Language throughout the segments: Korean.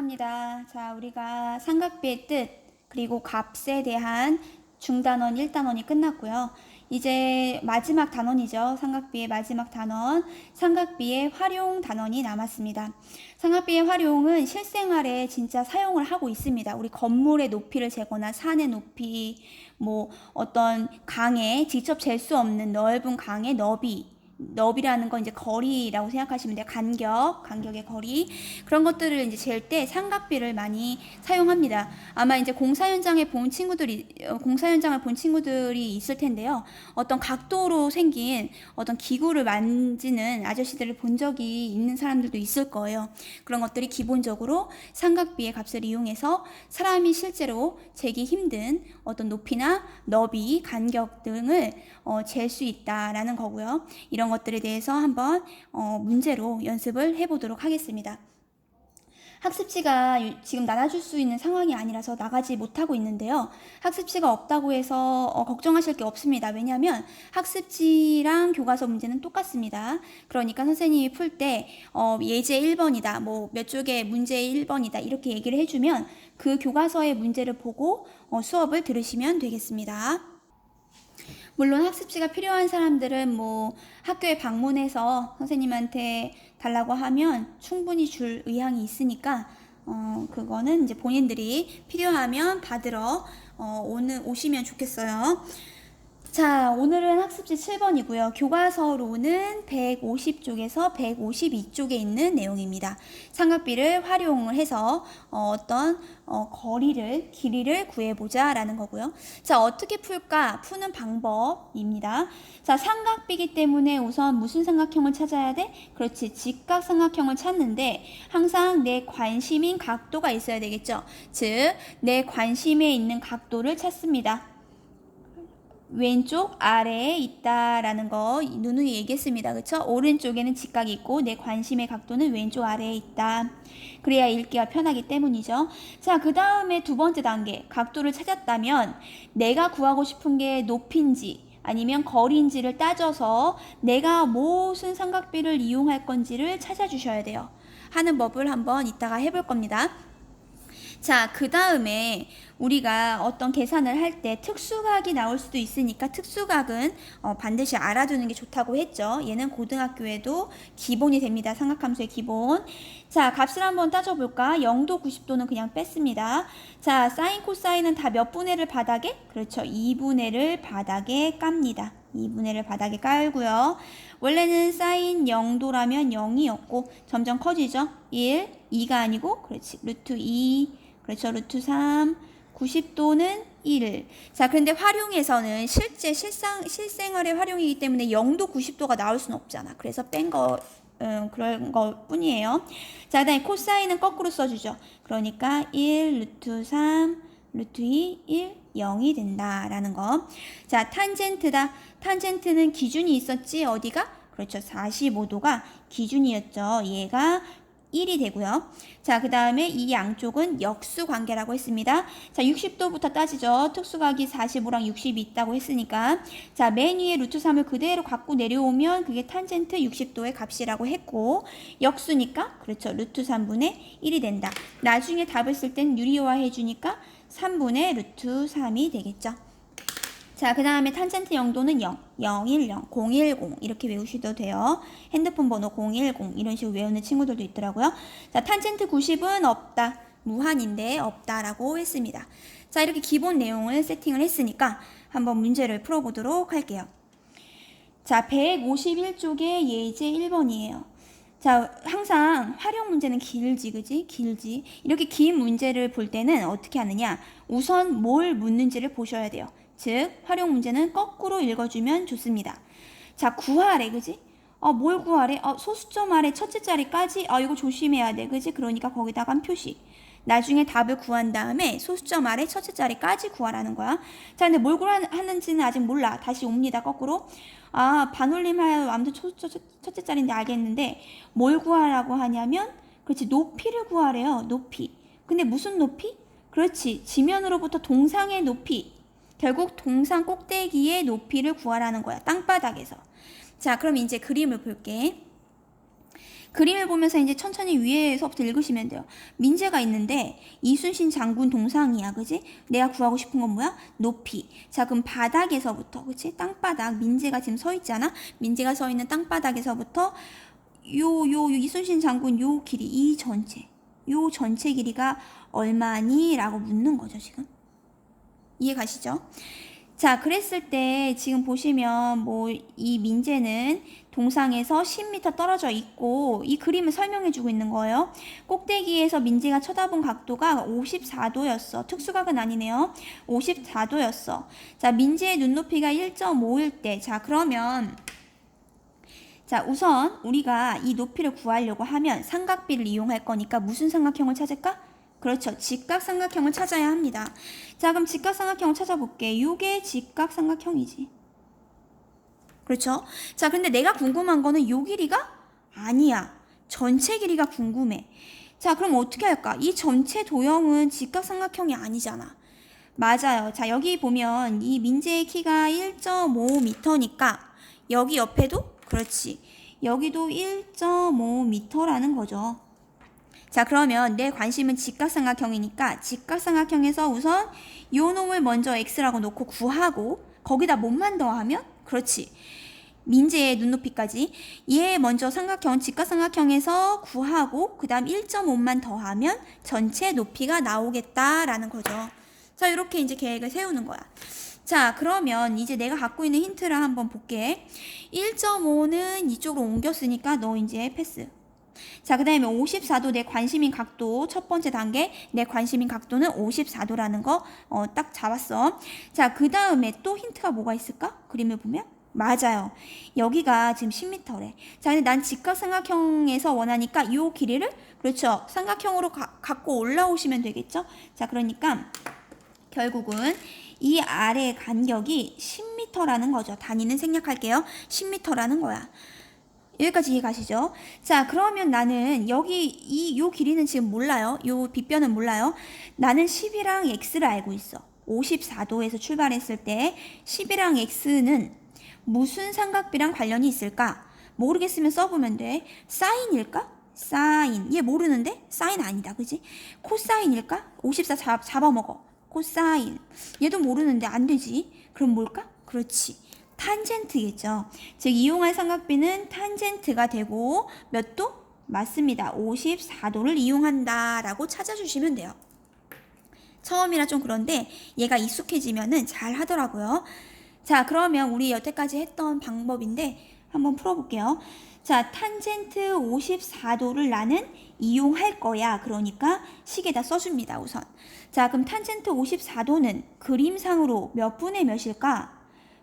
감사합니다. 자, 우리가 삼각비의 뜻, 그리고 값에 대한 중단원, 1단원이 끝났고요. 이제 마지막 단원이죠. 삼각비의 마지막 단원, 삼각비의 활용 단원이 남았습니다. 삼각비의 활용은 실생활에 진짜 사용을 하고 있습니다. 우리 건물의 높이를 재거나 산의 높이, 뭐 어떤 강에 직접 잴 수 없는 넓은 강의 너비라는 건 이제 거리라고 생각하시면 돼요. 간격의 거리. 그런 것들을 이제 잴 때 삼각비를 많이 사용합니다. 아마 이제 공사 현장을 본 친구들이 있을 텐데요. 어떤 각도로 생긴 어떤 기구를 만지는 아저씨들을 본 적이 있는 사람들도 있을 거예요. 그런 것들이 기본적으로 삼각비의 값을 이용해서 사람이 실제로 재기 힘든 어떤 높이나 너비, 간격 등을 잴 수 있다라는 거고요. 이런 것들에 대해서 한번 문제로 연습을 해보도록 하겠습니다. 학습지가 지금 나눠줄 수 있는 상황이 아니라서 나가지 못하고 있는데요. 학습지가 없다고 해서 걱정하실 게 없습니다. 왜냐하면 학습지랑 교과서 문제는 똑같습니다. 그러니까 선생님이 풀 때 예제 1번이다, 뭐 몇 쪽의 문제 1번이다 이렇게 얘기를 해주면 그 교과서의 문제를 보고 수업을 들으시면 되겠습니다. 물론 학습지가 필요한 사람들은 뭐 학교에 방문해서 선생님한테 달라고 하면 충분히 줄 의향이 있으니까 그거는 이제 본인들이 필요하면 받으러 오시면 좋겠어요. 자, 오늘은 학습지 7번이고요. 교과서로는 150쪽에서 152쪽에 있는 내용입니다. 삼각비를 활용을 해서 어떤 길이를 구해보자 라는 거고요. 자, 어떻게 풀까? 푸는 방법입니다. 자, 삼각비기 때문에 우선 무슨 삼각형을 찾아야 돼? 그렇지, 직각삼각형을 찾는데 항상 내 관심인 각도가 있어야 되겠죠. 즉, 내 관심에 있는 각도를 찾습니다. 왼쪽 아래에 있다라는 거 누누이 얘기했습니다. 그쵸? 오른쪽에는 직각이 있고 내 관심의 각도는 왼쪽 아래에 있다. 그래야 읽기가 편하기 때문이죠. 자, 그 다음에 두 번째 단계, 각도를 찾았다면 내가 구하고 싶은 게 높이인지 아니면 거리인지를 따져서 내가 무슨 삼각비를 이용할 건지를 찾아주셔야 돼요. 하는 법을 한번 이따가 해볼 겁니다. 자, 그 다음에 우리가 어떤 계산을 할 때 특수각이 나올 수도 있으니까 특수각은 반드시 알아두는 게 좋다고 했죠. 얘는 고등학교에도 기본이 됩니다. 삼각함수의 기본. 자, 값을 한번 따져볼까? 0도 90도는 그냥 뺐습니다. 자, 사인 코사인은 다 몇 분의 1을 바닥에? 그렇죠. 2분의 1을 바닥에 깝니다. 2분의 1을 바닥에 깔고요. 원래는 사인 0도라면 0이었고 점점 커지죠. 1, 2가 아니고 그렇지. 루트 2, 그렇죠. 루트 3, 90도는 1. 자, 그런데 활용에서는 실생활의 활용이기 때문에 0도 90도가 나올 수는 없잖아. 그래서 그런 것 뿐이에요. 자, 그 다음에 코사인은 거꾸로 써주죠. 그러니까 1, 루트 3, 루트 2, 1, 0이 된다라는 거. 자, 탄젠트다. 탄젠트는 기준이 있었지. 어디가? 그렇죠. 45도가 기준이었죠. 얘가 1이 되고요. 자, 그 다음에 이 양쪽은 역수 관계라고 했습니다. 자, 60도부터 따지죠. 특수각이 45랑 60이 있다고 했으니까. 자, 맨 위에 루트 3을 그대로 갖고 내려오면 그게 탄젠트 60도의 값이라고 했고, 역수니까, 그렇죠. 루트 3분의 1이 된다. 나중에 답을 쓸 땐 유리화 해주니까 3분의 루트 3이 되겠죠. 자, 그 다음에 탄젠트 0도는 0, 010, 010 이렇게 외우셔도 돼요. 핸드폰 번호 010 이런 식으로 외우는 친구들도 있더라고요. 자, 탄젠트 90은 없다. 무한인데 없다라고 했습니다. 자, 이렇게 기본 내용을 세팅을 했으니까 한번 문제를 풀어보도록 할게요. 자, 151쪽의 예제 1번이에요. 자, 항상 활용 문제는 길지, 그지? 길지. 이렇게 긴 문제를 볼 때는 어떻게 하느냐? 우선 뭘 묻는지를 보셔야 돼요. 즉, 활용 문제는 거꾸로 읽어주면 좋습니다. 자, 구하래, 그지? 뭘 구하래? 소수점 아래 첫째 자리까지? 이거 조심해야 돼, 그지? 그러니까 거기다가 한 표시. 나중에 답을 구한 다음에 소수점 아래 첫째 자리까지 구하라는 거야. 자, 근데 뭘 구하는지는 아직 몰라. 다시 옵니다, 거꾸로. 반올림하여 아무튼 첫째 자리인데 알겠는데 뭘 구하라고 하냐면 그렇지, 높이를 구하래요. 높이. 근데 무슨 높이? 그렇지, 지면으로부터 동상의 높이. 결국 동상 꼭대기의 높이를 구하라는 거야. 땅바닥에서. 자, 그럼 이제 그림을 볼게. 그림을 보면서 이제 천천히 위에서부터 읽으시면 돼요. 민재가 있는데 이순신 장군 동상이야, 그지? 내가 구하고 싶은 건 뭐야? 높이. 자, 그럼 바닥에서부터, 그치? 땅바닥. 민재가 지금 서 있잖아. 민재가 서 있는 땅바닥에서부터 요 이순신 장군 요 길이, 이 전체, 요 전체 길이가 얼마니? 라고 묻는 거죠, 지금. 이해 가시죠? 자, 그랬을 때 지금 보시면 뭐 이 민재는 동상에서 10m 떨어져 있고 이 그림을 설명해 주고 있는 거예요. 꼭대기에서 민재가 쳐다본 각도가 54도였어. 특수각은 아니네요. 54도였어. 자, 민재의 눈높이가 1.5일 때. 자, 그러면 자, 우선 우리가 이 높이를 구하려고 하면 삼각비를 이용할 거니까 무슨 삼각형을 찾을까? 그렇죠. 직각삼각형을 찾아야 합니다. 자, 그럼 직각삼각형을 찾아볼게. 요게 직각삼각형이지. 그렇죠? 자, 근데 내가 궁금한 거는 요 길이가 아니야. 전체 길이가 궁금해. 자, 그럼 어떻게 할까? 이 전체 도형은 직각삼각형이 아니잖아. 맞아요. 자, 여기 보면 이 민재의 키가 1.5m니까 여기 옆에도 그렇지. 여기도 1.5m라는 거죠. 자, 그러면 내 관심은 직각삼각형이니까 직각삼각형에서 우선 요 놈을 먼저 x라고 놓고 구하고 거기다 뭐만 더하면 그렇지. 민재의 눈높이까지 얘 먼저 삼각형 직각삼각형에서 구하고 그 다음 1.5만 더하면 전체 높이가 나오겠다라는 거죠. 자, 이렇게 이제 계획을 세우는 거야. 자, 그러면 이제 내가 갖고 있는 힌트를 한번 볼게. 1.5는 이쪽으로 옮겼으니까 너 이제 패스. 자, 그 다음에 54도 내 관심인 각도 첫 번째 단계 내 관심인 각도는 54도라는 거 딱 잡았어. 자, 그 다음에 또 힌트가 뭐가 있을까? 그림을 보면 맞아요. 여기가 지금 10m래. 자, 근데 난 직각삼각형에서 원하니까 이 길이를 그렇죠. 삼각형으로 갖고 올라오시면 되겠죠. 자, 그러니까 결국은 이 아래 간격이 10m라는 거죠. 단위는 생략할게요. 10m라는 거야. 여기까지 이해 가시죠? 자, 그러면 나는 여기 요 길이는 지금 몰라요. 요 빗변은 몰라요. 나는 10이랑 x를 알고 있어. 54도에서 출발했을 때 10이랑 x는 무슨 삼각비랑 관련이 있을까? 모르겠으면 써보면 돼. 사인일까? 사인. 얘 모르는데? 사인 아니다. 그지? 코사인일까? 54 잡아먹어. 코사인. 얘도 모르는데 안 되지. 그럼 뭘까? 그렇지. 탄젠트겠죠. 즉 이용할 삼각비는 탄젠트가 되고 몇 도? 맞습니다. 54도를 이용한다 라고 찾아주시면 돼요. 처음이라 좀 그런데 얘가 익숙해지면은 잘 하더라고요. 자, 그러면 우리 여태까지 했던 방법인데 한번 풀어볼게요. 자, 탄젠트 54도를 나는 이용할 거야. 그러니까 식에다 써줍니다. 우선. 자, 그럼 탄젠트 54도는 그림상으로 몇 분의 몇일까?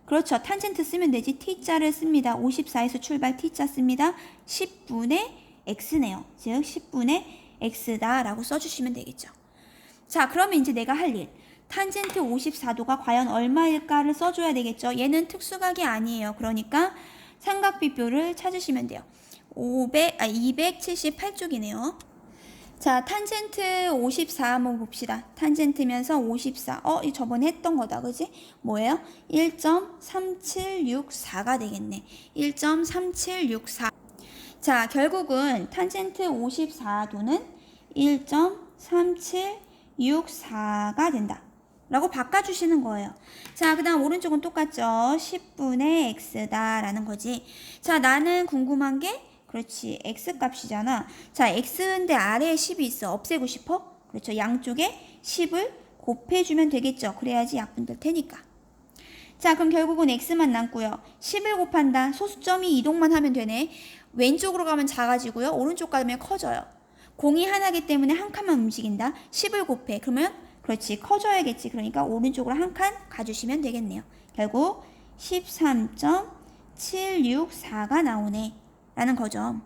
그렇죠. 탄젠트 쓰면 되지. t자를 씁니다. 54에서 출발 t자 씁니다. 10분의 x네요. 즉 10분의 x다 라고 써주시면 되겠죠. 자, 그러면 이제 내가 할 일. 탄젠트 54도가 과연 얼마일까를 써줘야 되겠죠. 얘는 특수각이 아니에요. 그러니까 삼각비표를 찾으시면 돼요. 278쪽이네요. 자, 탄젠트 54 한번 봅시다. 탄젠트면서 54. 저번에 했던 거다. 그지? 뭐예요? 1.3764가 되겠네. 1.3764. 자, 결국은 탄젠트 54도는 1.3764가 된다. 라고 바꿔주시는 거예요. 자, 그 다음 오른쪽은 똑같죠. 10분의 x다 라는 거지. 자, 나는 궁금한 게 그렇지. x값이잖아. 자, x인데 아래에 10이 있어. 없애고 싶어? 그렇죠. 양쪽에 10을 곱해주면 되겠죠. 그래야지 약분될 테니까. 자, 그럼 결국은 x만 남고요. 10을 곱한다. 소수점이 이동만 하면 되네. 왼쪽으로 가면 작아지고요. 오른쪽 가면 커져요. 공이 하나기 때문에 한 칸만 움직인다. 10을 곱해. 그러면 그렇지. 커져야겠지. 그러니까 오른쪽으로 한 칸 가주시면 되겠네요. 결국 13.764가 나오네. 라는 거죠.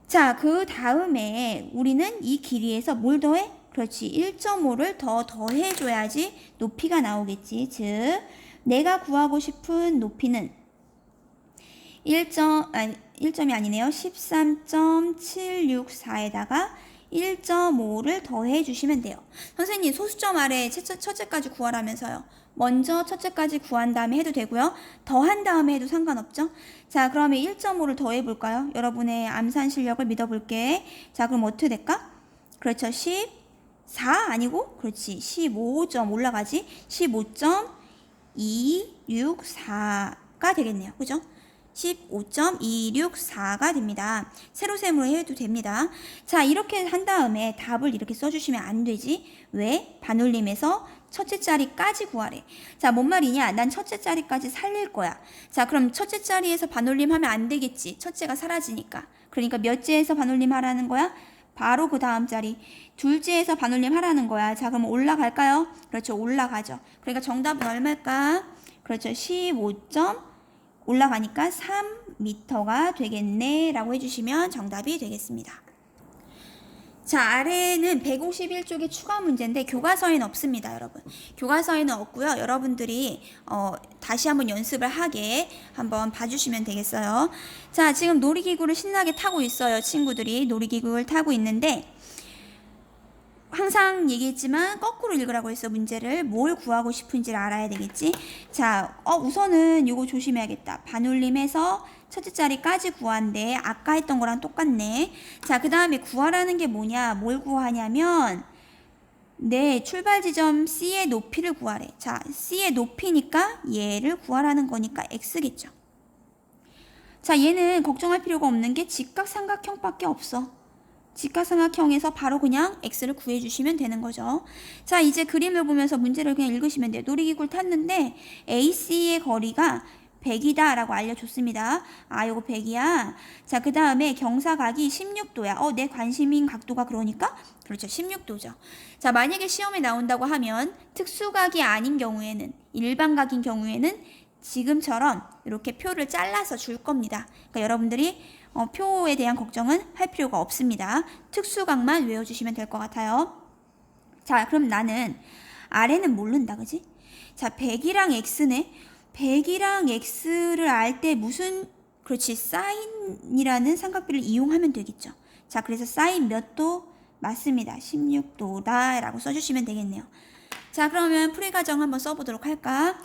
자, 그 다음에 우리는 이 길이에서 뭘 더해? 그렇지. 1.5를 더 더해줘야지 높이가 나오겠지. 즉, 내가 구하고 싶은 높이는 1점이 아니네요. 13.764에다가 1.5를 더해 주시면 돼요. 선생님 소수점 아래 첫째까지 구하라면서요. 먼저 첫째까지 구한 다음에 해도 되고요. 더한 다음에 해도 상관없죠. 자, 그러면 1.5를 더해 볼까요? 여러분의 암산 실력을 믿어볼게. 자, 그럼 어떻게 될까? 그렇죠. 14 아니고 그렇지. 15점 올라가지. 15.264가 되겠네요. 그죠? 15.264가 됩니다. 세로셈으로 해도 됩니다. 자, 이렇게 한 다음에 답을 이렇게 써주시면 안 되지. 왜? 반올림에서 첫째 자리까지 구하래. 자, 뭔 말이냐? 난 첫째 자리까지 살릴 거야. 자, 그럼 첫째 자리에서 반올림 하면 안 되겠지. 첫째가 사라지니까. 그러니까 몇째에서 반올림 하라는 거야? 바로 그 다음 자리. 둘째에서 반올림 하라는 거야. 자, 그럼 올라갈까요? 그렇죠. 올라가죠. 그러니까 정답은 얼마일까? 그렇죠. 15. 올라가니까 3m가 되겠네 라고 해주시면 정답이 되겠습니다. 자, 아래는 151쪽의 추가 문제인데 교과서에는 없습니다, 여러분. 교과서에는 없고요. 여러분들이 다시 한번 연습을 하게 한번 봐주시면 되겠어요. 자, 지금 놀이기구를 신나게 타고 있어요. 친구들이 놀이기구를 타고 있는데 항상 얘기했지만 거꾸로 읽으라고 했어. 문제를 뭘 구하고 싶은지를 알아야 되겠지. 자, 우선은 요거 조심해야겠다. 반올림해서 첫째 자리까지 구한대. 아까 했던 거랑 똑같네. 자, 그 다음에 구하라는 게 뭐냐? 뭘 구하냐면 네, 출발 지점 C의 높이를 구하래. 자, C의 높이니까 얘를 구하라는 거니까 X겠죠. 자, 얘는 걱정할 필요가 없는 게 직각삼각형밖에 없어. 직각삼각형에서 바로 그냥 x를 구해주시면 되는 거죠. 자, 이제 그림을 보면서 문제를 그냥 읽으시면 돼요. 놀이기구를 탔는데 AC의 거리가 100이다 라고 알려줬습니다. 아, 요거 100이야. 자, 그 다음에 경사각이 16도야. 내 관심인 각도가 그러니까? 그렇죠. 16도죠. 자, 만약에 시험에 나온다고 하면 특수각이 아닌 경우에는, 일반각인 경우에는 지금처럼 이렇게 표를 잘라서 줄 겁니다. 그러니까 여러분들이 표에 대한 걱정은 할 필요가 없습니다. 특수각만 외워주시면 될 것 같아요. 자, 그럼 나는 아래는 모른다, 그지? 자, 100이랑 x네. 100이랑 x를 알 때 무슨, 그렇지, 사인이라는 삼각비를 이용하면 되겠죠. 자, 그래서 사인 몇 도? 맞습니다. 16도다 라고 써주시면 되겠네요. 자, 그러면 풀이 과정 한번 써보도록 할까?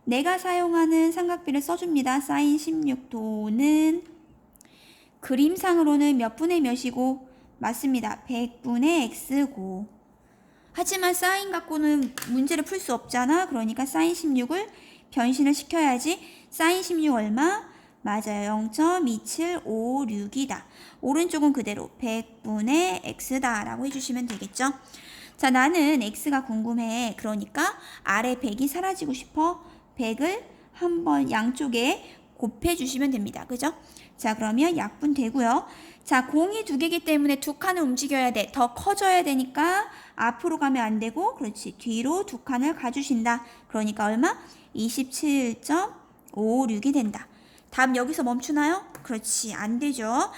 내가 사용하는 삼각비를 써줍니다. 사인 16도는 그림상으로는 몇 분의 몇이고? 맞습니다. 100분의 x고. 하지만 사인 갖고는 문제를 풀 수 없잖아. 그러니까 사인 16을 변신을 시켜야지. 사인 16 얼마? 맞아요. 0.2756이다. 오른쪽은 그대로 100분의 x다 라고 해주시면 되겠죠. 자, 나는 x가 궁금해. 그러니까 아래 100이 사라지고 싶어. 100을 한번 양쪽에 곱해주시면 됩니다. 그죠? 자, 그러면 약분 되고요. 자, 공이 두 개이기 때문에 두 칸을 움직여야 돼. 더 커져야 되니까 앞으로 가면 안 되고, 그렇지. 뒤로 두 칸을 가주신다. 그러니까 얼마? 27.56이 된다. 답 여기서 멈추나요? 그렇지. 안 되죠.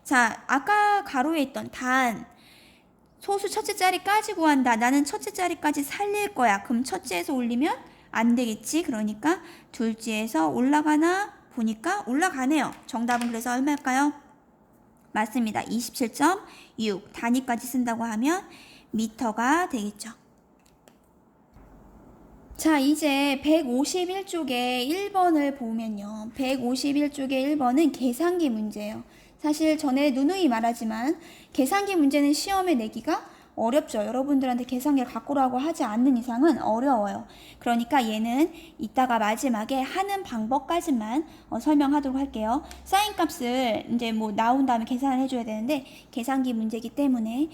자, 아까 가로에 있던 단. 소수 첫째 자리까지 구한다. 나는 첫째 자리까지 살릴 거야. 그럼 첫째에서 올리면 안 되겠지. 그러니까 둘째에서 올라가나? 보니까 올라가네요. 정답은 그래서 얼마일까요? 맞습니다. 27.6 단위까지 쓴다고 하면 미터가 되겠죠. 자, 이제 151쪽에 1번을 보면요. 151쪽에 1번은 계산기 문제예요. 사실 전에 누누이 말하지만 계산기 문제는 시험에 내기가 어렵죠. 여러분들한테 계산기를 갖고 오라고 하지 않는 이상은 어려워요. 그러니까 얘는 이따가 마지막에 하는 방법까지만 설명하도록 할게요. 사인 값을 이제 뭐 나온 다음에 계산을 해줘야 되는데 계산기 문제이기 때문에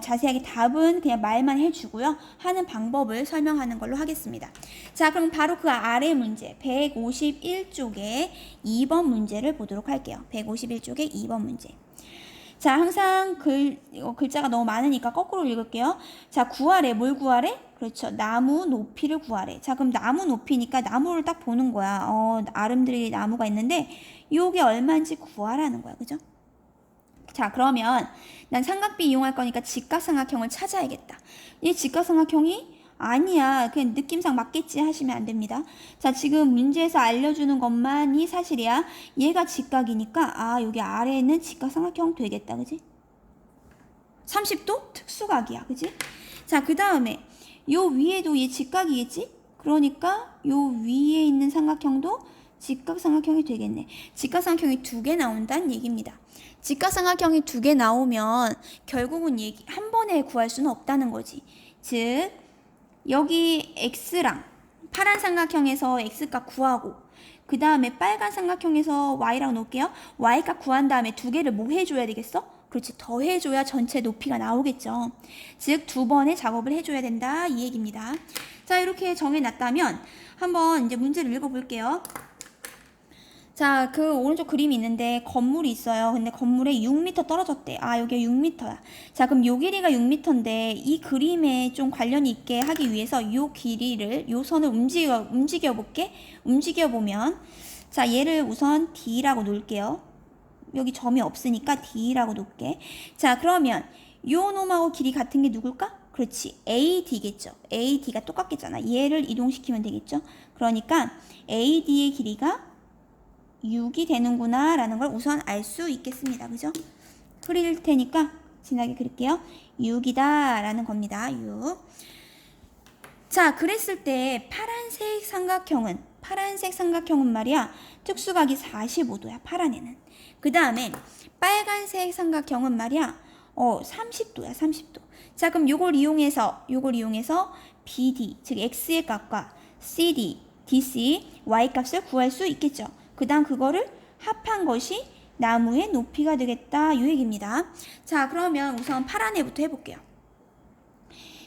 자세하게 답은 그냥 말만 해주고요. 하는 방법을 설명하는 걸로 하겠습니다. 자, 그럼 바로 그 아래 문제 151쪽에 2번 문제를 보도록 할게요. 151쪽에 2번 문제. 자, 항상 글자가 너무 많으니까 거꾸로 읽을게요. 자, 구하래. 뭘 구하래? 그렇죠. 나무 높이를 구하래. 자, 그럼 나무 높이니까 나무를 딱 보는 거야. 아름드리 나무가 있는데 요게 얼마인지 구하라는 거야. 그죠? 자, 그러면 난 삼각비 이용할 거니까 직각삼각형을 찾아야겠다. 이 직각삼각형이 아니야. 그냥 느낌상 맞겠지 하시면 안 됩니다. 자, 지금 문제에서 알려주는 것만이 사실이야. 얘가 직각이니까 여기 아래에는 직각삼각형 되겠다. 그지? 30도 특수각이야. 그지? 자, 그 다음에 요 위에도 얘 직각이겠지? 그러니까 요 위에 있는 삼각형도 직각삼각형이 되겠네. 직각삼각형이 2개 나온다는 얘기입니다. 직각삼각형이 2개 나오면 결국은 한 번에 구할 수는 없다는 거지. 즉 여기 x랑 파란 삼각형에서 x값 구하고 그 다음에 빨간 삼각형에서 y라고 놓을게요. y값 구한 다음에 2개를 뭐 해줘야 되겠어? 그렇지, 더해줘야 전체 높이가 나오겠죠. 즉 2번의 작업을 해줘야 된다 이 얘기입니다. 자, 이렇게 정해놨다면 한번 이제 문제를 읽어볼게요. 자, 그 오른쪽 그림이 있는데 건물이 있어요. 근데 건물에 6m 떨어졌대. 아, 여기가 6m야. 자, 그럼 요 길이가 6m인데 이 그림에 좀 관련이 있게 하기 위해서 요 길이를, 요 선을 움직여 볼게. 움직여 보면, 자, 얘를 우선 D라고 놓을게요. 여기 점이 없으니까 D라고 놓을게. 자, 그러면 요 놈하고 길이 같은 게 누굴까? 그렇지, AD겠죠. AD가 똑같겠잖아. 얘를 이동시키면 되겠죠. 그러니까 AD의 길이가 6이 되는구나 라는 걸 우선 알 수 있겠습니다. 그죠? 그릴 테니까 진하게 그릴게요. 6이다 라는 겁니다. 6. 자, 그랬을 때 파란색 삼각형은 말이야 특수각이 45도야. 파란에는. 그 다음에 빨간색 삼각형은 말이야 30도야. 30도. 자, 그럼 요걸 이용해서 BD 즉 X의 값과 CD, DC, Y 값을 구할 수 있겠죠. 그 다음 그거를 합한 것이 나무의 높이가 되겠다 이 얘기입니다. 자, 그러면 우선 파란 애부터 해볼게요.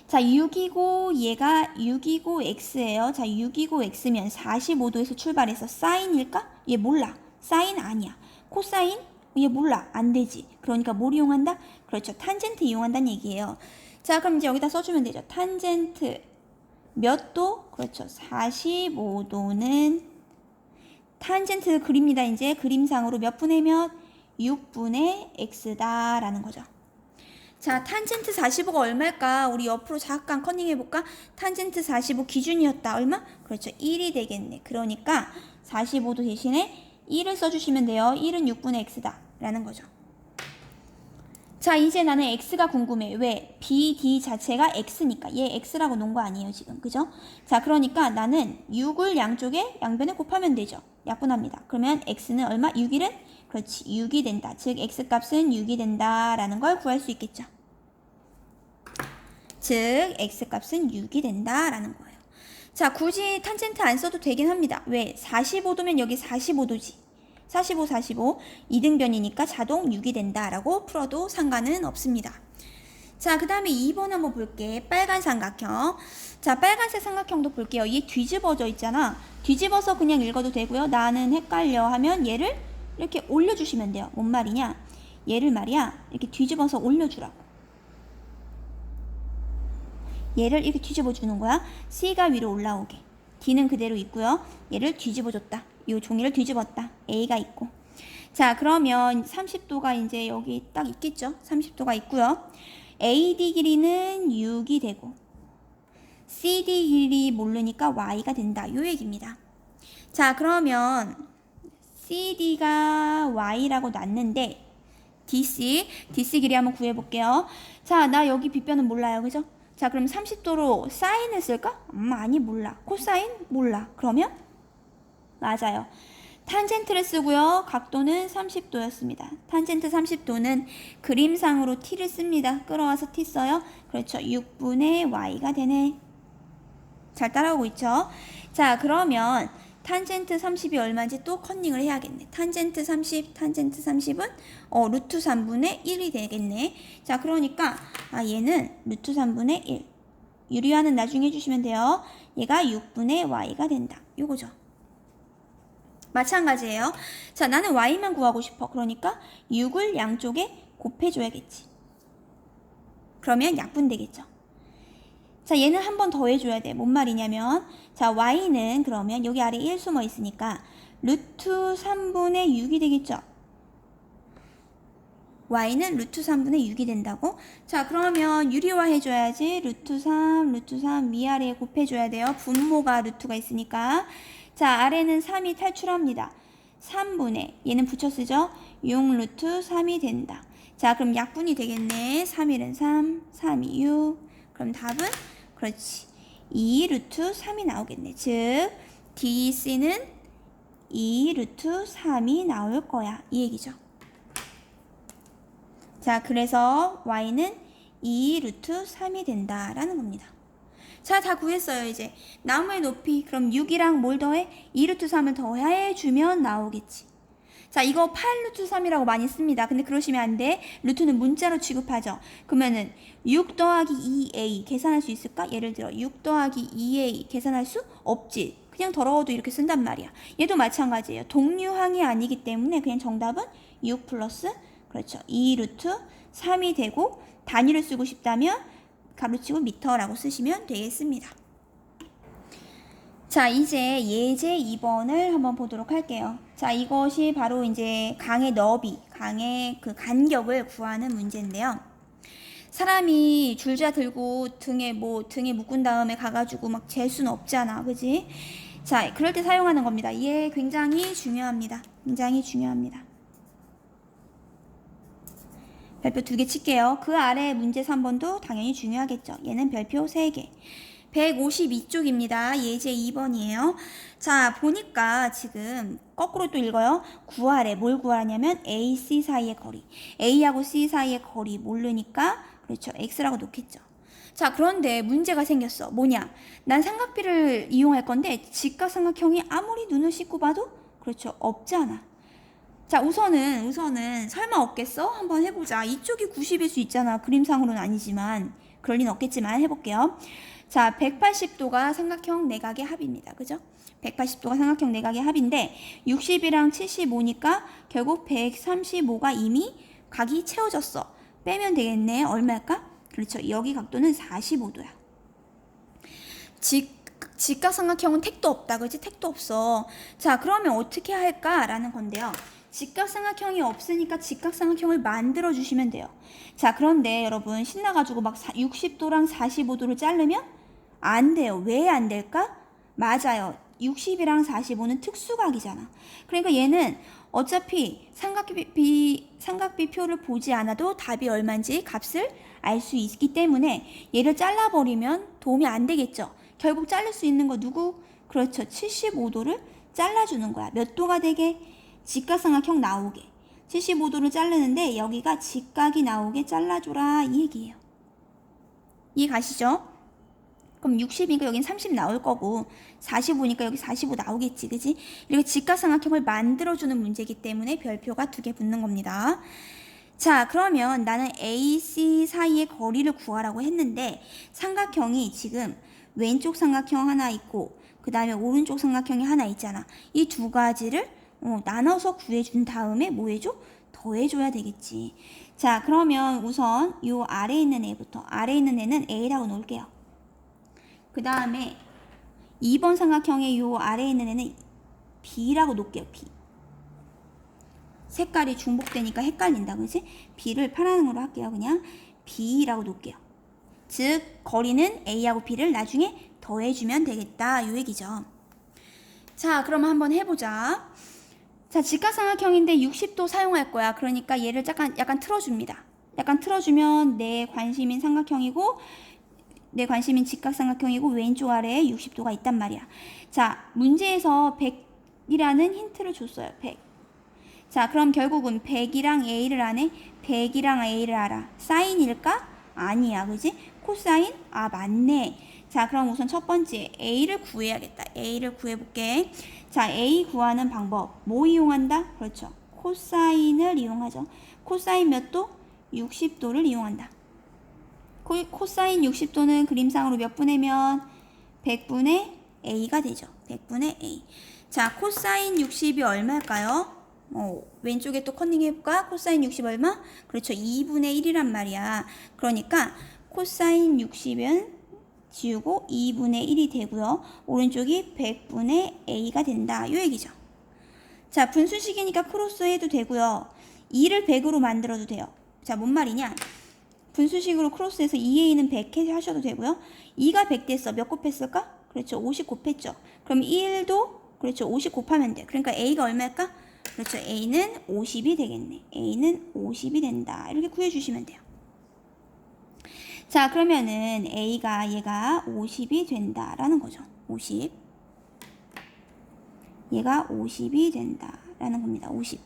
자, 6이고 얘가 6이고 x예요. 자, 6이고 x면 45도에서 출발해서 사인일까? 얘 몰라. 사인 아니야. 코사인? 얘 몰라. 안 되지. 그러니까 뭘 이용한다? 그렇죠. 탄젠트 이용한다는 얘기예요. 자, 그럼 이제 여기다 써주면 되죠. 탄젠트 몇 도? 그렇죠. 45도는 탄젠트 그립니다. 이제 그림상으로 몇 분의 몇? 6분의 x다 라는 거죠. 자, 탄젠트 45가 얼마일까? 우리 옆으로 잠깐 커닝해볼까? 탄젠트 45 기준이었다. 얼마? 그렇죠. 1이 되겠네. 그러니까 45도 대신에 1을 써주시면 돼요. 1은 6분의 x다 라는 거죠. 자, 이제 나는 x가 궁금해. 왜? BD 자체가 x니까. 얘 x라고 놓은 거 아니에요, 지금. 그죠? 자, 그러니까 나는 6을 양쪽에 양변에 곱하면 되죠. 약분합니다. 그러면 x는 얼마? 6일은? 그렇지, 6이 된다. 즉 x값은 6이 된다라는 걸 구할 수 있겠죠. 즉 x값은 6이 된다라는 거예요. 자, 굳이 탄젠트 안 써도 되긴 합니다. 왜? 45도면 여기 45도지. 45, 45 이등변이니까 자동 6이 된다라고 풀어도 상관은 없습니다. 자, 그 다음에 2번 한번 볼게. 빨간 삼각형. 자, 빨간색 삼각형도 볼게요. 얘 뒤집어져 있잖아. 뒤집어서 그냥 읽어도 되고요. 나는 헷갈려 하면 얘를 이렇게 올려주시면 돼요. 뭔 말이냐? 얘를 말이야 이렇게 뒤집어서 올려주라고. 얘를 이렇게 뒤집어 주는 거야. C가 위로 올라오게. D는 그대로 있고요. 얘를 뒤집어줬다. 이 종이를 뒤집었다. A가 있고. 자, 그러면 30도가 이제 여기 딱 있겠죠. 30도가 있고요. AD 길이는 6이 되고 CD 길이 모르니까 Y가 된다. 요 얘기입니다. 자, 그러면 CD가 Y라고 놨는데 DC 길이 한번 구해볼게요. 자, 나 여기 빗변은 몰라요. 그죠? 자, 그럼 30도로 사인을 쓸까? 아니, 몰라. 코사인? 몰라. 그러면? 맞아요. 탄젠트를 쓰고요. 각도는 30도였습니다. 탄젠트 30도는 그림상으로 t를 씁니다. 끌어와서 t 써요. 그렇죠. 6분의 y가 되네. 잘 따라오고 있죠? 자, 그러면 탄젠트 30이 얼마인지 또 컨닝을 해야겠네. 탄젠트 30은 루트 3분의 1이 되겠네. 자, 그러니까 얘는 루트 3분의 1. 유리화는 나중에 해주시면 돼요. 얘가 6분의 y가 된다. 요거죠. 마찬가지예요. 자, 나는 y만 구하고 싶어. 그러니까 6을 양쪽에 곱해줘야겠지. 그러면 약분되겠죠. 자, 얘는 한 번 더 해줘야 돼. 뭔 말이냐면, 자, y는 그러면 여기 아래 1 숨어 있으니까 루트 3분의 6이 되겠죠. y는 루트 3분의 6이 된다고? 자, 그러면 유리화 해줘야지. 루트 3 위아래에 곱해줘야 돼요. 분모가 루트가 있으니까. 자, 아래는 3이 탈출합니다. 3분의, 얘는 붙여 쓰죠? 6 루트 3이 된다. 자, 그럼 약분이 되겠네. 3일은 3, 3이 6. 그럼 답은 그렇지. 2 루트 3이 나오겠네. 즉 DC는 2 루트 3이 나올 거야. 이 얘기죠. 자, 그래서 Y는 2 루트 3이 된다라는 겁니다. 자, 다 구했어요. 이제 나무의 높이. 그럼 6이랑 뭘 더해? 2 루트 3을 더해주면 나오겠지. 자, 이거 8 루트 3이라고 많이 씁니다. 근데 그러시면 안 돼. 루트는 문자로 취급하죠. 그러면은 6 더하기 2a 계산할 수 있을까? 예를 들어 6 더하기 2a 계산할 수 없지. 그냥 더러워도 이렇게 쓴단 말이야. 얘도 마찬가지예요. 동류항이 아니기 때문에 그냥 정답은 6 플러스 그렇죠. 2 루트 3이 되고 단위를 쓰고 싶다면 가로치고 미터라고 쓰시면 되겠습니다. 자, 이제 예제 2번을 한번 보도록 할게요. 자, 이것이 바로 이제 강의 너비, 강의 그 간격을 구하는 문제인데요. 사람이 줄자 들고 등에 묶은 다음에 가가지고 막 잴 수는 없잖아. 그지? 자, 그럴 때 사용하는 겁니다. 얘 굉장히 중요합니다. 굉장히 중요합니다. 별표 2개 칠게요. 그 아래 문제 3번도 당연히 중요하겠죠. 얘는 별표 3개. 152쪽입니다. 예제 2번이에요. 자, 보니까 지금 거꾸로 또 읽어요. 구하래. 뭘 구하냐면 A, C 사이의 거리. A하고 C 사이의 거리 모르니까 그렇죠. X라고 놓겠죠. 자, 그런데 문제가 생겼어. 뭐냐? 난 삼각비를 이용할 건데 직각삼각형이 아무리 눈을 씻고 봐도 그렇죠. 없잖아. 자, 우선은 설마 없겠어? 한번 해보자. 이쪽이 90일 수 있잖아. 그림상으로는 아니지만 그럴 리는 없겠지만 해볼게요. 자, 180도가 삼각형 내각의 합입니다. 그죠? 180도가 삼각형 내각의 합인데 60이랑 75니까 결국 135가 이미 각이 채워졌어. 빼면 되겠네. 얼마일까? 그렇죠. 여기 각도는 45도야. 직각삼각형은 택도 없다. 그지? 택도 없어. 자, 그러면 어떻게 할까라는 건데요. 직각삼각형이 없으니까 직각삼각형을 만들어 주시면 돼요. 자, 그런데 여러분 신나가지고 막 60도랑 45도를 자르면 안 돼요. 왜 안 될까? 맞아요. 60이랑 45는 특수각이잖아. 그러니까 얘는 어차피 삼각비표를 보지 않아도 답이 얼마인지 값을 알 수 있기 때문에 얘를 잘라버리면 도움이 안 되겠죠. 결국 자를 수 있는 거 누구? 그렇죠. 75도를 잘라주는 거야. 몇 도가 되게? 직각삼각형 나오게. 75도를 자르는데 여기가 직각이 나오게 잘라줘라 이 얘기예요. 이해 가시죠? 그럼 60이니까 여긴 30 나올 거고 45니까 여기 45 나오겠지. 그지? 이렇게 직각삼각형을 만들어주는 문제이기 때문에 별표가 2개 붙는 겁니다. 자, 그러면 나는 AC 사이의 거리를 구하라고 했는데 삼각형이 지금 왼쪽 삼각형 하나 있고 그 다음에 오른쪽 삼각형이 하나 있잖아. 이 두 가지를 나눠서 구해준 다음에 뭐 해줘? 더해줘야 되겠지. 자, 그러면 우선 요 아래에 있는 애부터 아래에 있는 애는 A라고 놓을게요. 그 다음에 2번 삼각형의 요 아래에 있는 애는 B라고 놓을게요. B. 색깔이 중복되니까 헷갈린다. 그지? B를 파란색으로 할게요. 그냥 B라고 놓을게요. 즉 거리는 A하고 B를 나중에 더해주면 되겠다. 요 얘기죠. 자, 그럼 한번 해보자. 자, 직각삼각형인데 60도 사용할 거야. 그러니까 얘를 약간 틀어줍니다. 약간 틀어주면 내 관심인 삼각형이고 내 관심인 직각삼각형이고 왼쪽 아래에 60도가 있단 말이야. 자, 문제에서 100이라는 힌트를 줬어요. 100. 자, 그럼 결국은 100이랑 A를 안 해? 100이랑 A를 알아. 사인일까? 아니야. 그지? 코사인? 아, 맞네. 자, 그럼 우선 첫 번째 A를 구해야겠다. A를 구해볼게. 자, A 구하는 방법. 뭐 이용한다? 그렇죠. 코사인을 이용하죠. 코사인 몇 도? 60도를 이용한다. 코사인 60도는 그림상으로 몇 분의 면? 100분의 A가 되죠. 100분의 A. 자, 코사인 60이 얼마일까요? 왼쪽에 또 컨닝 해볼까? 코사인 60 얼마? 그렇죠. 2분의 1이란 말이야. 그러니까 코사인 60은 지우고 2분의 1이 되고요. 오른쪽이 100분의 A가 된다. 요 얘기죠. 자, 분수식이니까 크로스 해도 되고요. 2를 100으로 만들어도 돼요. 자, 뭔 말이냐? 분수식으로 크로스해서 2A는 100 하셔도 되고요. 2가 100 됐어. 몇 곱했을까? 그렇죠. 50 곱했죠. 그럼 1도 그렇죠. 50 곱하면 돼. 그러니까 A가 얼마일까? 그렇죠. A는 50이 되겠네. A는 50이 된다. 이렇게 구해주시면 돼요. 자, 그러면은 얘가 50이 된다라는 거죠. 50. 얘가 50이 된다라는 겁니다. 50.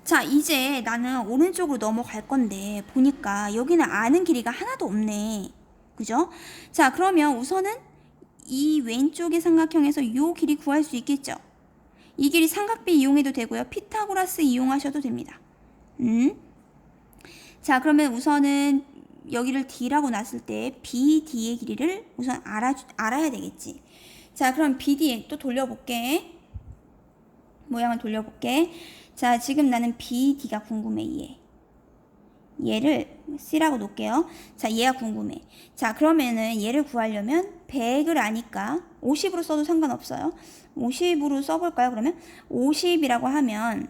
자, 이제 나는 오른쪽으로 넘어갈 건데 보니까 여기는 아는 길이가 하나도 없네. 그죠? 자, 그러면 우선은 이 왼쪽의 삼각형에서 이 길이 구할 수 있겠죠? 이 길이 삼각비 이용해도 되고요. 피타고라스 이용하셔도 됩니다. 자, 그러면 우선은 여기를 D라고 놨을 때 BD의 길이를 우선 알아야 되겠지. 자, 그럼 BD 또 돌려볼게. 모양을 돌려볼게. 자, 지금 나는 BD가 궁금해. 얘를 C라고 놓을게요. 자, 얘가 궁금해. 자, 그러면은 얘를 구하려면 100을 아니까 50으로 써도 상관없어요. 50으로 써볼까요? 그러면 50이라고 하면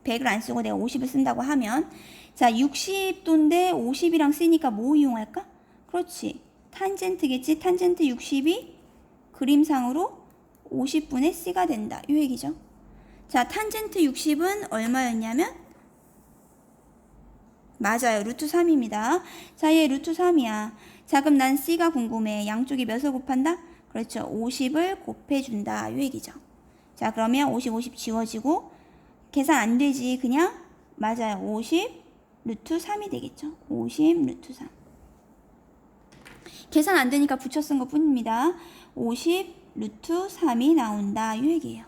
100을 안 쓰고 내가 50을 쓴다고 하면 자, 60도인데 50이랑 쓰니까 뭐 이용할까? 그렇지. 탄젠트겠지. 탄젠트 60이 그림상으로 50분의 C가 된다. 이 얘기죠. 자, 탄젠트 60은 얼마였냐면 맞아요. 루트 3입니다. 자, 얘 루트 3이야. 자, 그럼 난 C가 궁금해. 양쪽이 몇을 곱한다? 그렇죠. 50을 곱해준다. 이 얘기죠. 자, 그러면 50, 50 지워지고 계산 안 되지. 그냥 맞아요. 50 루트 3이 되겠죠. 50 루트 3. 계산 안 되니까 붙여 쓴 것 뿐입니다. 50 루트 3이 나온다. 이 얘기예요.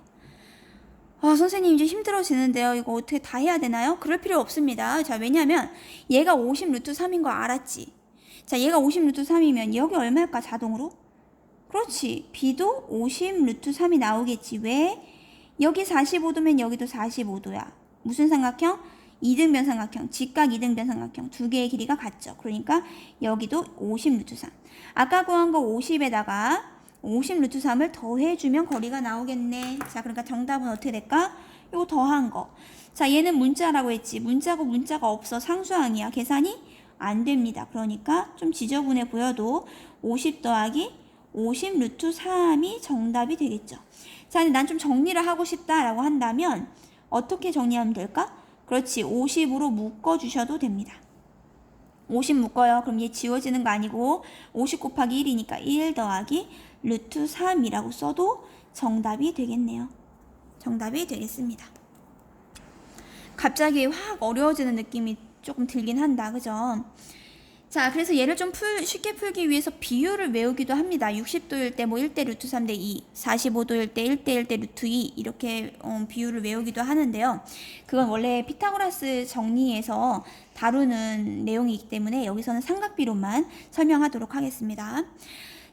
아, 선생님 이제 힘들어지는데요. 이거 어떻게 다 해야 되나요? 그럴 필요 없습니다. 자, 왜냐면 얘가 50 루트 3인 거 알았지? 자, 얘가 50 루트 3이면 여기 얼마일까 자동으로? 그렇지. B도 50 루트 3이 나오겠지. 왜? 여기 45도면 여기도 45도야. 무슨 삼각형? 이등변 삼각형. 직각 이등변 삼각형. 두 개의 길이가 같죠. 그러니까 여기도 50 루트 3. 아까 구한 거 50에다가 50 루트 3을 더해주면 거리가 나오겠네. 자, 그러니까 정답은 어떻게 될까? 요거 더한 거. 자, 얘는 문자라고 했지. 문자고 문자가 없어. 상수항이야. 계산이 안 됩니다. 그러니까 좀 지저분해 보여도 50 더하기 50 루트 3이 정답이 되겠죠. 자, 근데 난 좀 정리를 하고 싶다라고 한다면 어떻게 정리하면 될까? 그렇지. 50으로 묶어주셔도 됩니다. 50 묶어요. 그럼 얘 지워지는 거 아니고 50 곱하기 1이니까 1 더하기 루트 3이라고 써도 정답이 되겠네요. 정답이 되겠습니다. 갑자기 확 어려워지는 느낌이 조금 들긴 한다. 그죠? 자, 그래서 얘를 좀 쉽게 풀기 위해서 비율을 외우기도 합니다. 60도일 때 뭐 1대 루트 3대 2, 45도일 때 1대 1대 루트 2 이렇게 비율을 외우기도 하는데요. 그건 원래 피타고라스 정리에서 다루는 내용이기 때문에 여기서는 삼각비로만 설명하도록 하겠습니다.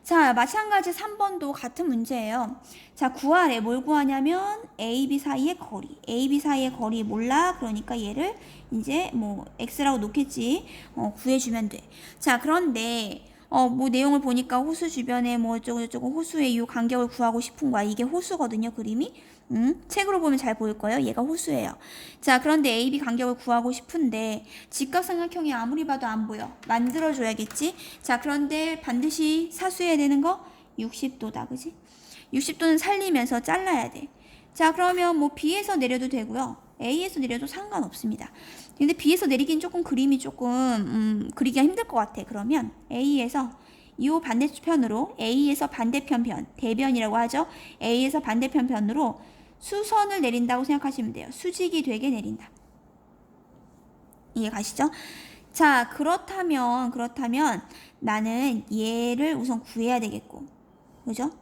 자, 마찬가지 3번도 같은 문제예요. 자, 구하래. 뭘 구하냐면 A, B 사이의 거리. A, B 사이의 거리 몰라. 그러니까 얘를 이제 뭐 X라고 놓겠지. 구해주면 돼. 자, 그런데 뭐 내용을 보니까 호수 주변에 뭐 어쩌고 호수의 이 간격을 구하고 싶은 거야. 이게 호수거든요, 그림이. 책으로 보면 잘 보일 거예요. 얘가 호수예요. 자, 그런데 AB 간격을 구하고 싶은데 직각삼각형이 아무리 봐도 안 보여. 만들어줘야겠지. 자, 그런데 반드시 사수해야 되는 거 60도다. 그지? 60도는 살리면서 잘라야 돼. 자, 그러면 뭐 B에서 내려도 되고요. A에서 내려도 상관없습니다. 근데 B에서 내리긴 조금 그림이 조금 그리기가 힘들 것 같아. 그러면 A에서 이 반대편으로 A에서 반대편 편, 대변이라고 하죠. A에서 반대편 편으로 수선을 내린다고 생각하시면 돼요. 수직이 되게 내린다. 이해 가시죠? 자, 그렇다면 나는 얘를 우선 구해야 되겠고. 그죠?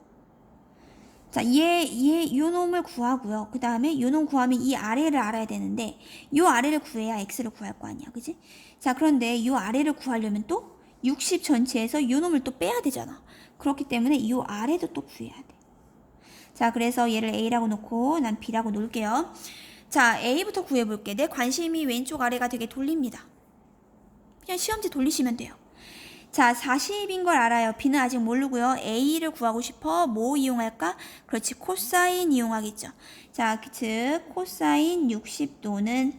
자, 요 놈을 구하고요. 그 다음에 요 놈 구하면 이 아래를 알아야 되는데, 요 아래를 구해야 x를 구할 거 아니야. 그지? 자, 그런데 요 아래를 구하려면 또 60 전체에서 요 놈을 또 빼야 되잖아. 그렇기 때문에 요 아래도 또 구해야 돼. 자, 그래서 얘를 A라고 놓고 난 B라고 놓을게요. 자, A부터 구해볼게. 내 관심이 왼쪽 아래가 되게 돌립니다. 그냥 시험지 돌리시면 돼요. 자, 40인 걸 알아요. B는 아직 모르고요. A를 구하고 싶어. 뭐 이용할까? 그렇지, 코사인 이용하겠죠. 자, 즉 코사인 60도는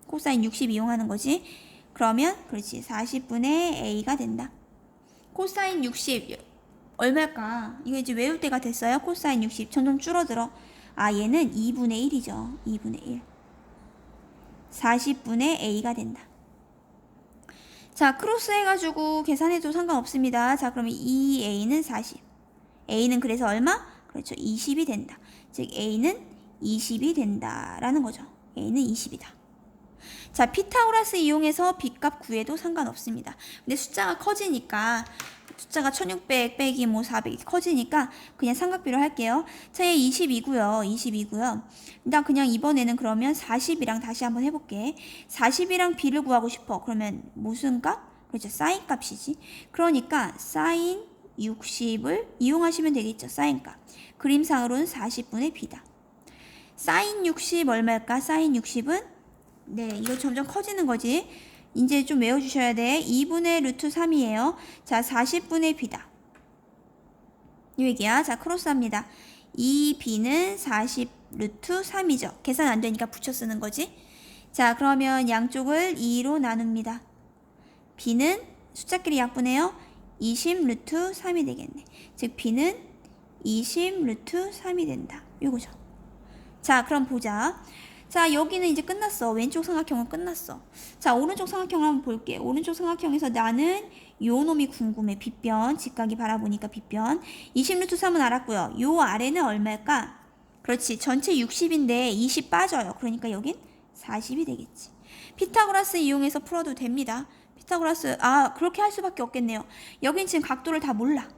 코사인 60 이용하는 거지. 그러면 그렇지, 40분의 A가 된다. 코사인 60 얼마일까? 이거 이제 외울 때가 됐어요. 코사인 60 점점 줄어들어. 아, 얘는 2분의 1이죠. 2분의 1. 40분의 a가 된다. 자, 크로스 해가지고 계산해도 상관없습니다. 자, 그러면 2a는 40. a는 그래서 얼마? 그렇죠. 20이 된다. 즉, a는 20이 된다라는 거죠. a는 20이다. 자, 피타고라스 이용해서 b값 구해도 상관없습니다. 근데 숫자가 커지니까 숫자가 1600 빼기 뭐 400 커지니까 그냥 삼각비로 할게요. 자, 얘 20이고요. 20이고요. 일단 그냥 이번에는 그러면 40이랑 다시 한번 해볼게. 40이랑 b를 구하고 싶어. 그러면 무슨 값? 그렇죠. 사인 값이지. 그러니까 사인 60을 이용하시면 되겠죠. 사인 값. 그림상으로는 40분의 b다. 사인 60 얼마일까? 사인 60은 네, 이거 점점 커지는 거지. 이제 좀 외워주셔야 돼. 2분의 루트 3이에요. 자, 40분의 b다. 이 얘기야. 자, 크로스합니다. 2b는 40 루트 3이죠. 계산 안 되니까 붙여 쓰는 거지. 자, 그러면 양쪽을 2로 나눕니다. b는 숫자끼리 약분해요. 20 루트 3이 되겠네. 즉, b는 20 루트 3이 된다. 요거죠. 자, 그럼 보자. 자, 여기는 이제 끝났어. 왼쪽 삼각형은 끝났어. 자, 오른쪽 삼각형을 한번 볼게. 오른쪽 삼각형에서 나는 요 놈이 궁금해. 빗변. 직각이 바라보니까 빗변. 20 루트 3은 알았고요. 요 아래는 얼마일까? 그렇지. 전체 60인데 20 빠져요. 그러니까 여긴 40이 되겠지. 피타고라스 이용해서 풀어도 됩니다. 피타고라스, 그렇게 할 수밖에 없겠네요. 여긴 지금 각도를 다 몰라.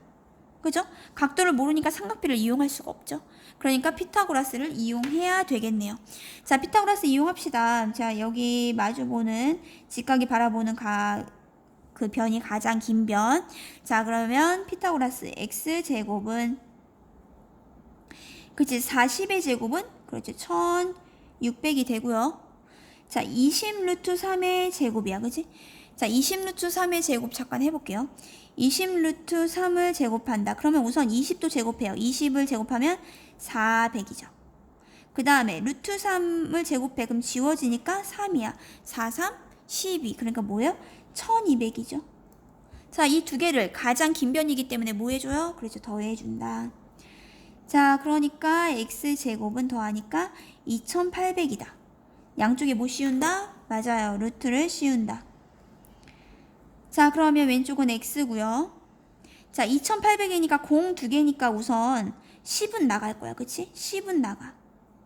그죠? 각도를 모르니까 삼각비를 이용할 수가 없죠. 그러니까 피타고라스를 이용해야 되겠네요. 자, 피타고라스 이용합시다. 자, 여기 마주보는 직각이 바라보는 그 변이 가장 긴 변. 자, 그러면 피타고라스 x제곱은 그치 40의 제곱은 그렇지 1600이 되고요. 자, 20 루트 3의 제곱이야. 그치? 자, 20 루트 3의 제곱 잠깐 해볼게요. 20 루트 3을 제곱한다. 그러면 우선 20도 제곱해요. 20을 제곱하면 400이죠. 그 다음에 루트 3을 제곱해. 그럼 지워지니까 3이야. 4, 3, 12. 그러니까 뭐예요? 1200이죠. 자, 이 두 개를 가장 긴 변이기 때문에 뭐 해줘요? 그렇죠. 더해준다. 자, 그러니까 x제곱은 더하니까 2800이다. 양쪽에 뭐 씌운다? 맞아요. 루트를 씌운다. 자, 그러면 왼쪽은 x고요. 자, 2800이니까 공 두 개니까 우선 10은 나갈 거야. 그치? 10은 나가.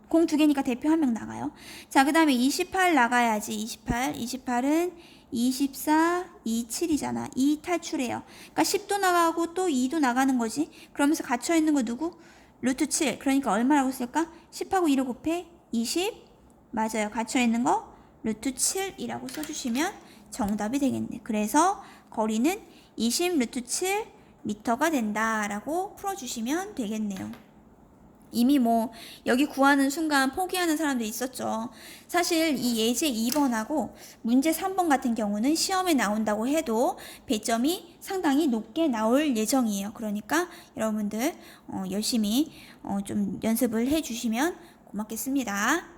공 두 개니까 대표 한 명 나가요. 자, 그 다음에 28 나가야지. 28은 24, 27이잖아. 2 탈출해요. 그러니까 10도 나가고 또 2도 나가는 거지. 그러면서 갇혀있는 거 누구? 루트 7. 그러니까 얼마라고 쓸까? 10하고 2를 곱해 20. 맞아요. 갇혀있는 거 루트 7이라고 써주시면 정답이 되겠네. 그래서 거리는 20 루트 7 미터가 된다라고 풀어주시면 되겠네요. 이미 뭐 여기 구하는 순간 포기하는 사람도 있었죠. 사실 이 예제 2번하고 문제 3번 같은 경우는 시험에 나온다고 해도 배점이 상당히 높게 나올 예정이에요. 그러니까 여러분들 열심히 좀 연습을 해주시면 고맙겠습니다.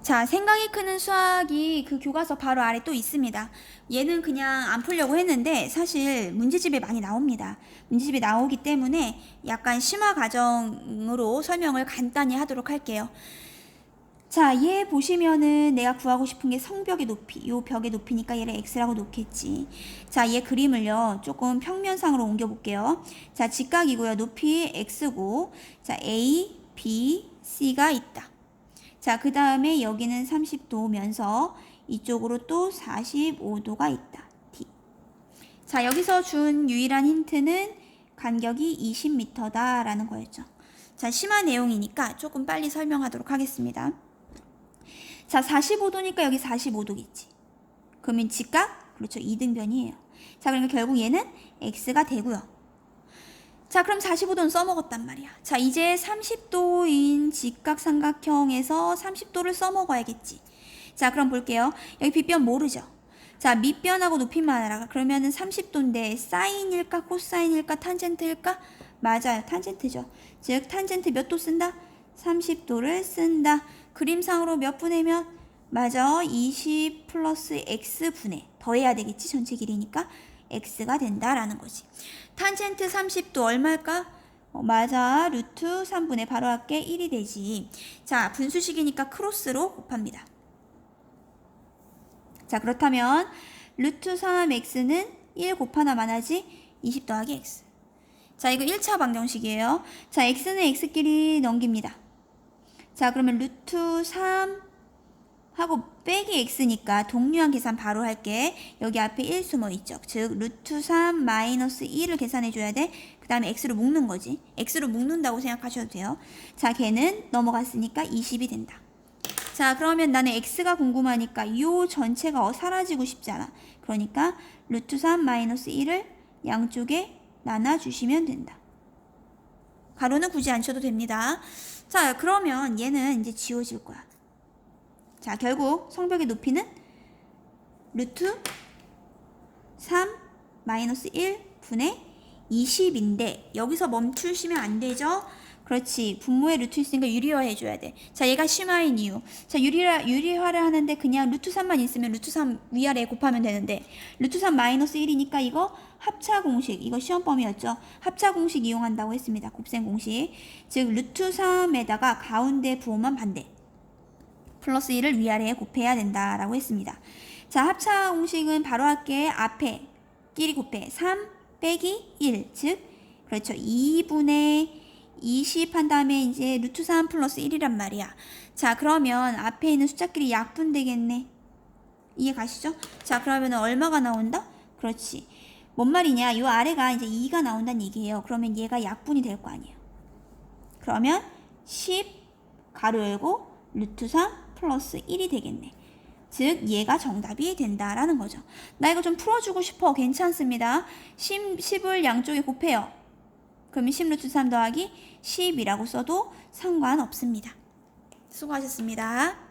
자, 생각이 크는 수학이 그 교과서 바로 아래 또 있습니다. 얘는 그냥 안 풀려고 했는데 사실 문제집에 많이 나옵니다. 문제집에 나오기 때문에 약간 심화 과정으로 설명을 간단히 하도록 할게요. 자, 얘 보시면은 내가 구하고 싶은 게 성벽의 높이, 요 벽의 높이니까 얘를 x라고 놓겠지. 자, 얘 그림을요 조금 평면상으로 옮겨 볼게요. 자, 직각이고요. 높이 x고, 자, a, b, c가 있다. 자, 그 다음에 여기는 30도면서 이쪽으로 또 45도가 있다. D. 자, 여기서 준 유일한 힌트는 간격이 20m다 라는 거였죠. 자, 심한 내용이니까 조금 빨리 설명하도록 하겠습니다. 자, 45도니까 여기 45도겠지. 그러면 직각? 그렇죠. 이등변이에요. 자, 그러니까 결국 얘는 x가 되고요. 자, 그럼 45도는 써먹었단 말이야. 자, 이제 30도인 직각삼각형에서 30도를 써먹어야겠지. 자, 그럼 볼게요. 여기 빗변 모르죠? 자, 밑변하고 높이만 알아. 그러면은 30도인데 사인일까 코사인일까 탄젠트일까? 맞아요. 탄젠트죠. 즉 탄젠트 몇 도 쓴다? 30도를 쓴다. 그림상으로 몇 분의 몇? 맞아. 20 플러스 x분의 더해야 되겠지. 전체 길이니까 x가 된다라는 거지. 탄젠트 30도 얼마일까? 맞아. 루트 3분의 바로 할게 1이 되지. 자, 분수식이니까 크로스로 곱합니다. 자, 그렇다면 루트 3x는 1 곱하나만 하지 20 더하기 x. 자, 이거 1차 방정식이에요. 자, x는 x끼리 넘깁니다. 자, 그러면 루트 3 하고 빼기 x니까 동류한 계산 바로 할게. 여기 앞에 1 숨어 있죠. 즉 루트 3 마이너스 1을 계산해 줘야 돼. 그 다음에 x로 묶는 거지. x로 묶는다고 생각하셔도 돼요. 자, 걔는 넘어갔으니까 20이 된다. 자, 그러면 나는 x가 궁금하니까 이 전체가 사라지고 싶지 않아. 그러니까 루트 3 마이너스 1을 양쪽에 나눠주시면 된다. 가로는 굳이 안 쳐도 됩니다. 자, 그러면 얘는 이제 지워질 거야. 자, 결국 성벽의 높이는 루트 3 마이너스 1 분의 20인데 여기서 멈추시면 안 되죠? 그렇지. 분모의 루트 있으니까 유리화 해줘야 돼. 자, 얘가 심화인 이유. 자, 유리화를 하는데 그냥 루트 3만 있으면 루트 3 위아래 곱하면 되는데 루트 3 마이너스 1이니까 이거 합차 공식. 이거 시험 범위였죠. 합차 공식 이용한다고 했습니다. 곱셈 공식. 즉 루트 3에다가 가운데 부호만 반대. 플러스 1을 위아래에 곱해야 된다라고 했습니다. 자, 합차 공식은 바로 할게. 앞에 끼리 곱해. 3 빼기 1. 즉, 그렇죠. 2분의 20 한 다음에 이제 루트 3 플러스 1이란 말이야. 자, 그러면 앞에 있는 숫자끼리 약분 되겠네. 이해 가시죠? 자, 그러면 얼마가 나온다? 그렇지. 뭔 말이냐? 요 아래가 이제 2가 나온다는 얘기예요. 그러면 얘가 약분이 될 거 아니에요. 그러면 10 가로 열고 루트 3 플러스 1이 되겠네. 즉 얘가 정답이 된다라는 거죠. 나 이거 좀 풀어주고 싶어. 괜찮습니다. 10을 양쪽에 곱해요. 그러면 10 루트 3 더하기 10이라고 써도 상관없습니다. 수고하셨습니다.